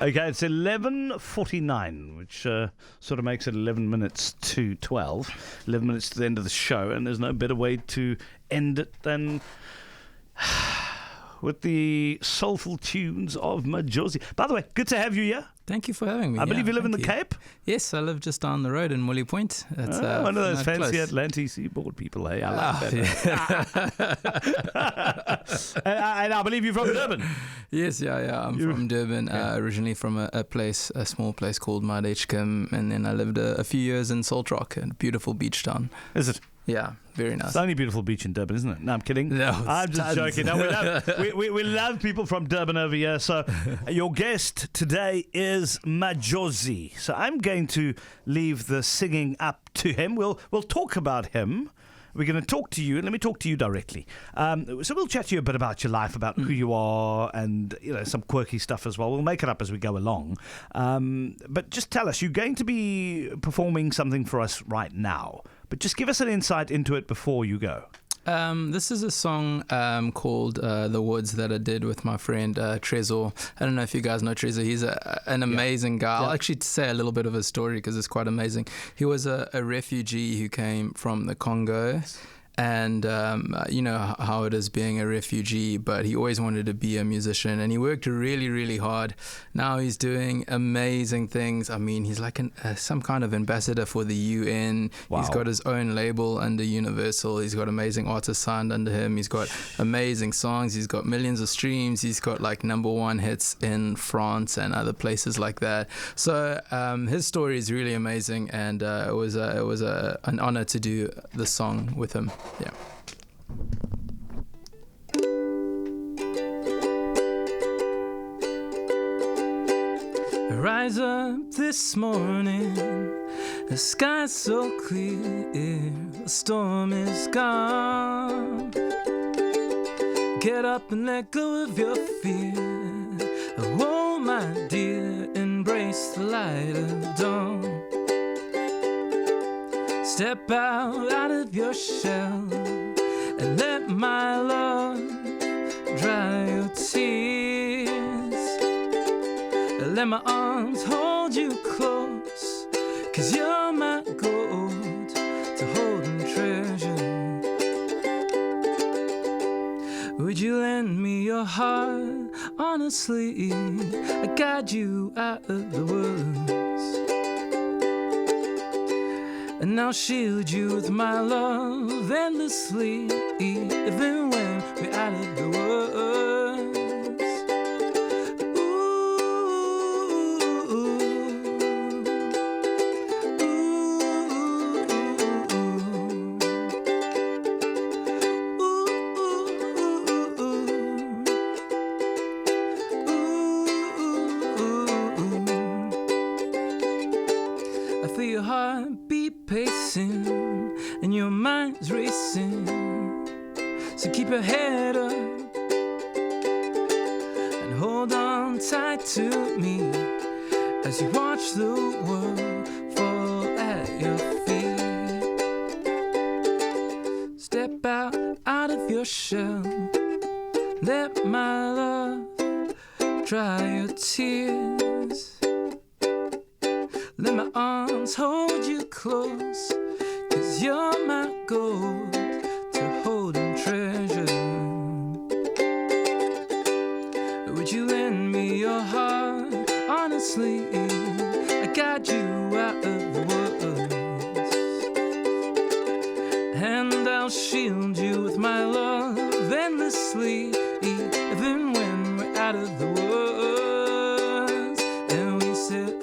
Okay, it's 11:49, which sort of makes it 11 minutes to 12. 11 minutes to the end of the show, and there's no better way to end it than with the soulful tunes of Majozi. By the way, good to have you here. Thank you for having me. I believe you live in the Cape? Yes, I live just down the road in Woolley Point. It's, one of those fancy close. Atlantic seaboard people, eh? I like that. And I believe you're from Durban. Yes, yeah. I'm from Durban, originally from a small place called Madechkim, and then I lived a few years in Salt Rock, a beautiful beach town. Is it? Yeah, very nice. It's the only beautiful beach in Durban, isn't it? No, I'm kidding. No, I'm just joking. No, we love people from Durban over here. So your guest today is Majozi. So I'm going to leave the singing up to him. We'll talk about him. We're going to talk to you, and let me talk to you directly. So we'll chat to you a bit about your life, about who you are, and some quirky stuff as well. We'll make it up as we go along. But just tell us, you're going to be performing something for us right now. But just give us an insight into it before you go. This is a song called The Woods that I did with my friend Trezor. I don't know if you guys know Trezor. He's an amazing guy. I'll actually say a little bit of his story because it's quite amazing. He was a refugee who came from the Congo. And you know how it is being a refugee, but he always wanted to be a musician, and he worked really, really hard. Now he's doing amazing things. I mean, he's like some kind of ambassador for the UN. Wow. He's got his own label under Universal. He's got amazing artists signed under him. He's got amazing songs. He's got millions of streams. He's got like #1 hits in France and other places like that. So his story is really amazing, and it was an honor to do the song with him. Yeah. I rise up this morning, the sky's so clear, the storm is gone. Get up and let go of your fear. Oh, my dear, embrace the light of dawn. Step out of your shell and let my love dry your tears. Let my arms hold you close, 'cause you're my gold to hold and treasure. Would you lend me your heart? Honestly, I guide you out of the woods, and I'll shield you with my love endlessly, even when we're out of the woods. I feel your heartbeat pacing and your mind's racing. So keep your head up and hold on tight to me as you watch the world fall at your feet. Step out of your shell. Let my love dry your tears. Let my arms hold you close, 'cause you're my gold to hold and treasure. Would you lend me your heart? Honestly, I guide you out of the woods, and I'll shield you with my love endlessly, even when we're out of the woods. And we said,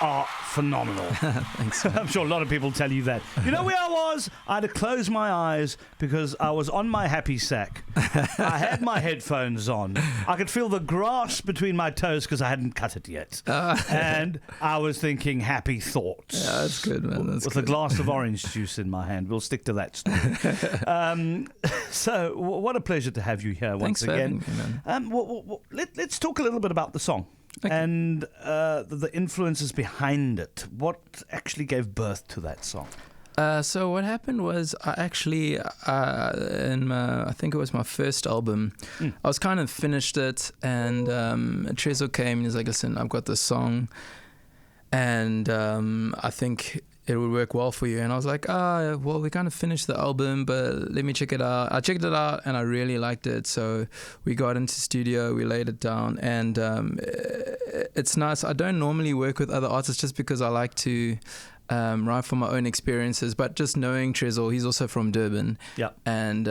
are phenomenal. Thanks. I'm sure a lot of people tell you that. You know where I was? I had to close my eyes because I was on my happy sack. I had my headphones on. I could feel the grass between my toes because I hadn't cut it yet. And I was thinking happy thoughts. Yeah, that's good, man. That's with good. a glass of orange juice in my hand. We'll stick to that story. So what a pleasure to have you here once Thanks for again. having me, man. Let's talk a little bit about the song. and the influences behind it. What actually gave birth to that song? So what happened was I actually, I think it was my first album, I was kind of finished it, and Trezo came and he's like, listen, I've got this song, and I think it would work well for you. And I was like, well, we kind of finished the album, but let me check it out. I checked it out and I really liked it. So we got into studio, we laid it down, and it's nice. I don't normally work with other artists just because I like to write from my own experiences, but just knowing Trezo, he's also from Durban, and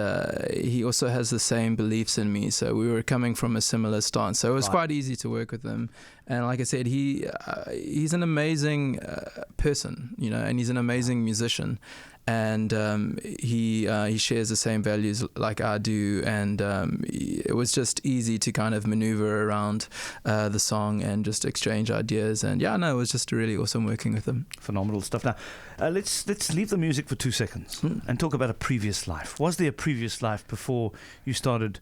he also has the same beliefs in me, so we were coming from a similar stance, so it was quite easy to work with him. And like I said, he's an amazing person, you know, and he's an amazing musician, and he shares the same values like I do, and it was just easy to kind of maneuver around the song and just exchange ideas. And it was just really awesome working with him. Phenomenal stuff. Now, let's leave the music for 2 seconds and talk about a previous life. Was there a previous life before you started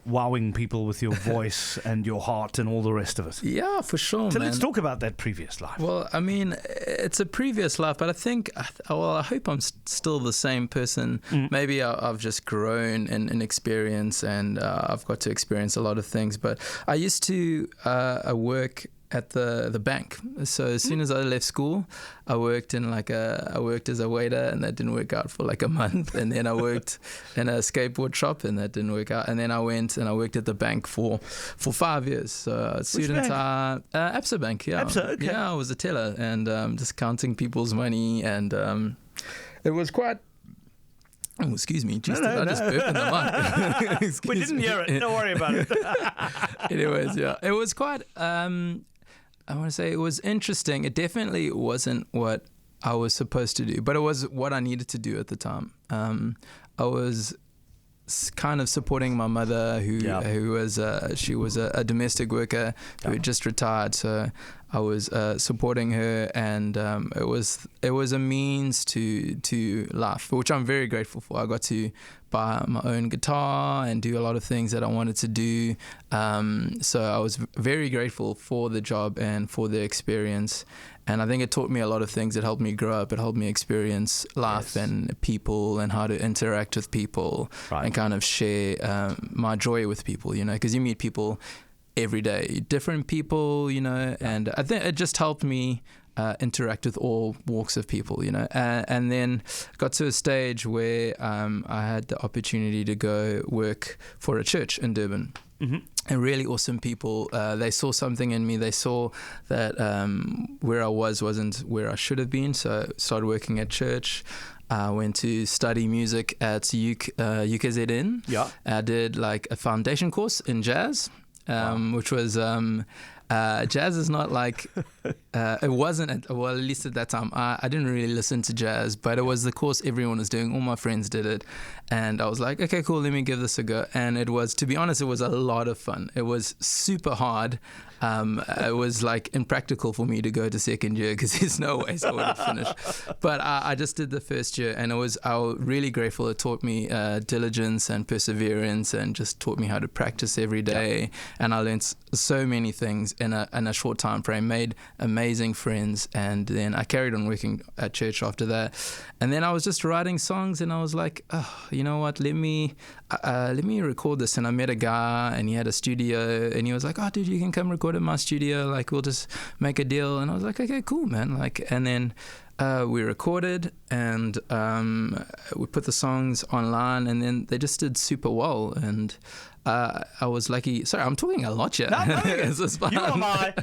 wowing people with your voice and your heart and all the rest of it? Yeah, for sure, so man. Let's talk about that previous life. Well, I mean, it's a previous life, but I think, I hope I'm still the same person. Maybe I've just grown in experience, and I've got to experience a lot of things. But I used to work at the bank. So as soon as I left school, I worked as a waiter, and that didn't work out for like a month. And then I worked in a skateboard shop, and that didn't work out. And then I went and I worked at the bank for 5 years. So student time, Absa Bank, yeah. Absa, okay. Yeah, I was a teller, and just counting people's money, and it was quite. Oh, excuse me. Just burped in the mic. We didn't hear it. Don't worry about it. Anyways, it was quite. I want to say it was interesting. It definitely wasn't what I was supposed to do, but it was what I needed to do at the time. I was kind of supporting my mother, who was she was a domestic worker who had just retired. So I was supporting her, and it was a means to life, which I'm very grateful for. I got to buy my own guitar and do a lot of things that I wanted to do. So I was very grateful for the job and for the experience. And I think it taught me a lot of things. It helped me grow up. It helped me experience life and people, and how to interact with people, and kind of share my joy with people, you know, because you meet people every day, different people, you know, and I think it just helped me interact with all walks of people, you know, and then got to a stage where I had the opportunity to go work for a church in Durban. And really awesome people. They saw something in me. They saw that where I wasn't where I should have been. So started working at church. I went to study music at UKZN. Yeah. I did like a foundation course in jazz, which was jazz is not like it wasn't at least at that time I didn't really listen to jazz, but it was the course everyone was doing. All my friends did it, and I was like, okay, cool, let me give this a go. And it was, to be honest, it was a lot of fun. It was super hard. It was like impractical for me to go to second year because there's no ways I would have finished. But I just did the first year, and I was really grateful. It taught me diligence and perseverance, and just taught me how to practice every day. And I learned so many things in a short time frame, made amazing friends, and then I carried on working at church after that. And then I was just writing songs, and I was like, oh, you know what, let me record this. And I met a guy, and he had a studio, and he was like, oh, dude, you can come record in my studio, like we'll just make a deal. And I was like, okay, cool, man. Like, and then we recorded, and we put the songs online, and then they just did super well. And I was lucky. Sorry, I'm talking a lot here. No, you are my.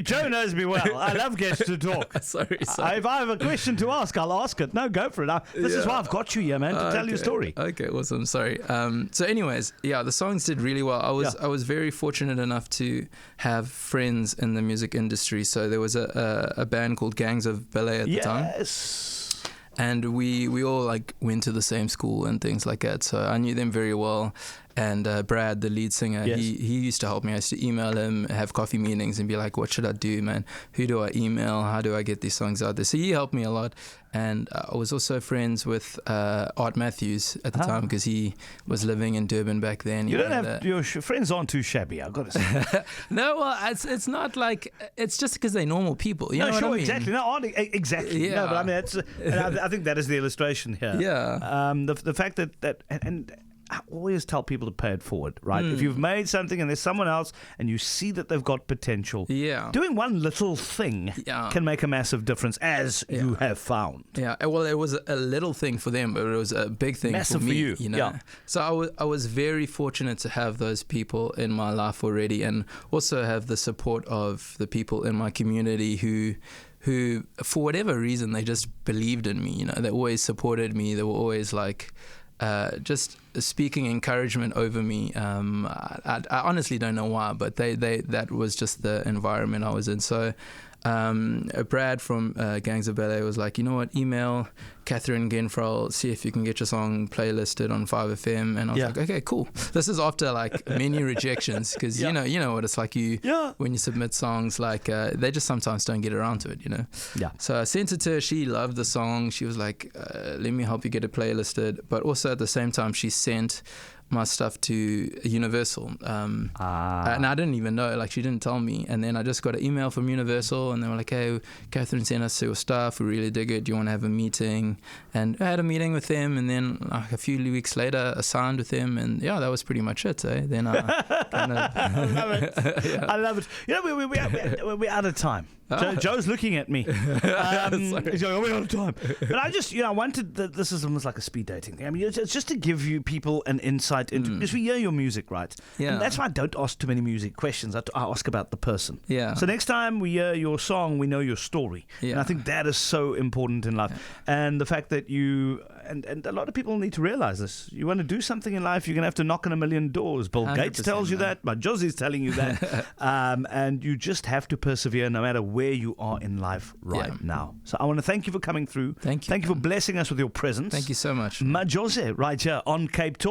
Joe knows me well. I love guests to talk. Sorry. If I have a question to ask, I'll ask it. No, go for it. This is why I've got you here, man, to tell your story. Okay, awesome. Sorry. So, anyways, the songs did really well. I was very fortunate enough to have friends in the music industry. So there was a band called Gangs of Ballet at the time. Yes. And we all like went to the same school and things like that. So I knew them very well. And Brad, the lead singer, Yes. he used to help me. I used to email him, have coffee meetings, and be like, what should I do, man? Who do I email? How do I get these songs out there? So he helped me a lot. And I was also friends with Art Matthews at the time, because he was living in Durban back then. You don't have your friends aren't too shabby, I've got to say. No, well, it's not like, it's just because they're normal people. You know what sure, I mean? exactly. No, exactly. Yeah. No, but I mean, that's, and I think that is the illustration here. Yeah. The fact that and I always tell people to pay it forward, right? If you've made something and there's someone else and you see that they've got potential, doing one little thing can make a massive difference, as you have found. Yeah, well, it was a little thing for them, but it was a big thing Massive for me. for you. know? Yeah. So I was very fortunate to have those people in my life already, and also have the support of the people in my community who for whatever reason, they just believed in me. They always supported me. They were always like just speaking encouragement over me. I honestly don't know why, but that was just the environment I was in. So Brad from Gangs of Ballet was like, you know what, email Catherine Genfrel, see if you can get your song playlisted on 5FM. And I was like, okay, cool. This is after like many rejections, because you know what it's like, when you submit songs, like they just sometimes don't get around to it, So I sent it to her. She loved the song. She was like, let me help you get it playlisted. But also at the same time, she sent my stuff to Universal, and I didn't even know, like she didn't tell me. And then I just got an email from Universal, and they were like, hey, Catherine sent us your stuff, we really dig it, do you want to have a meeting? And I had a meeting with them, and then like a few weeks later I signed with them, and that was pretty much it. Then I kind of I love it. I love it. We're out of time. Joe's looking at me. He's going, we're out of time. But I just, I wanted, this is almost like a speed dating thing. I mean, it's just to give you people an insight into, because we hear your music, right? Yeah. And that's why I don't ask too many music questions. I ask about the person. Yeah. So next time we hear your song, we know your story. Yeah. And I think that is so important in life. Yeah. And the fact that you, and a lot of people need to realize this. You want to do something in life, you're going to have to knock on a million doors. Bill Gates tells you that. Majozi's telling you that. And you just have to persevere no matter where you are in life now. So I want to thank you for coming through. Thank you. Thank you for blessing us with your presence. Thank you so much. Majozi, right here on Cape Talk.